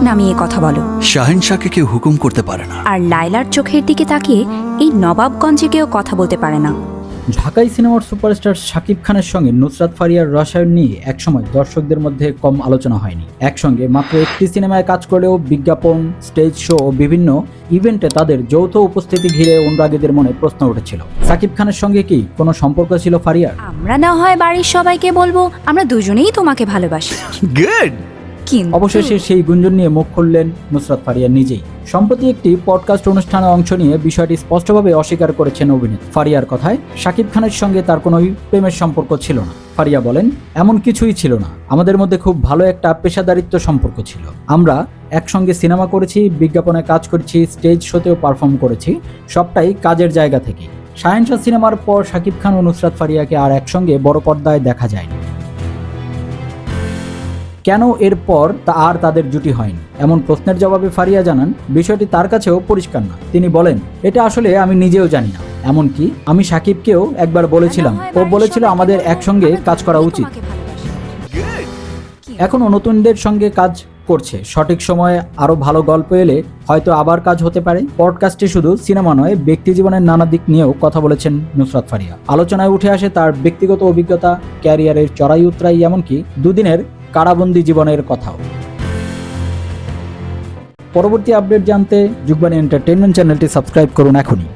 নামিয়ে কথা বলো। শাহেনশাহকে কেউ হুকুম করতে পারে না। আর লায়লার চোখের দিকে তাকিয়ে এই নবাবগঞ্জে কেউ কথা বলতে পারে না। ঢাকাই সিনেমার সুপারস্টার শাকিব খানের সঙ্গে নুসরাত ফারিয়ার রসায়ন নিয়ে একসময় দর্শকদের মধ্যে কম আলোচনা হয়নি। একসঙ্গে মাত্র একটি সিনেমায় কাজ করলেও বিজ্ঞাপন, স্টেজ শো ও বিভিন্ন ইভেন্টে তাদের যৌথ উপস্থিতি ঘিরে অনুরাগীদের মনে প্রশ্ন উঠেছিল, শাকিব খানের সঙ্গে কি কোনো সম্পর্ক ছিল ফারিয়ার? আমরা না হয় বাড়ির সবাইকে বলবো আমরা দুজনেই তোমাকে ভালোবাসি, গুড। কিন্তু অবশেষে সেই গুঞ্জন নিয়ে মুখ খুললেন নুসরাত ফারিয়া নিজেই। সম্প্রতি একটি পডকাস্ট অনুষ্ঠানে অংশ নিয়ে বিষয়টি স্পষ্টভাবে অস্বীকার করেছেন অভিনেত্রী। ফারিয়ার কথায়, শাকিব খানের সঙ্গে তার কোনো প্রেমের সম্পর্ক ছিল না। ফারিয়া বলেন, এমন কিছুই ছিল না, আমাদের মধ্যে খুব ভালো একটা পেশাদারিত্ব সম্পর্ক ছিল। আমরা একসঙ্গে সিনেমা করেছি, বিজ্ঞাপনে কাজ করেছি, স্টেজ শোতেও পারফর্ম করেছি, সবটাই কাজের জায়গা থেকে। শাহেনশাহ সিনেমার পর শাকিব খান ও নুসরাত ফারিয়াকে আর একসঙ্গে বড় পর্দায় দেখা যায়নি। কেন এরপর আর তাদের জুটি হয়নি, এমন প্রশ্নের জবাবে ফারিয়া জানান, বিষয়টি তার কাছেও পরিষ্কার না। তিনি বলেন, এটা আসলে আমি নিজেও জানি না। এমনকি আমি শাকিবকেও একবার বলেছিলাম, ও বলেছিল আমাদের একসঙ্গে কাজ করা উচিত। এখনও নতুনদের সঙ্গে কাজ করছে, সঠিক সময়ে আরও ভালো গল্প এলে হয়তো আবার কাজ হতে পারে। পডকাস্টে শুধু সিনেমা নয়, ব্যক্তি জীবনের নানা দিক নিয়েও কথা বলেছেন নুসরাত ফারিয়া। আলোচনায় উঠে আসে তার ব্যক্তিগত অভিজ্ঞতা, ক্যারিয়ারের চড়াই উতরাই, এমনকি দুদিনের কারাবন্দী জীবনের কথাও। পরবর্তী আপডেট জানতে যুগবাণী এন্টারটেইনমেন্ট চ্যানেলটি সাবস্ক্রাইব করুন এখনই।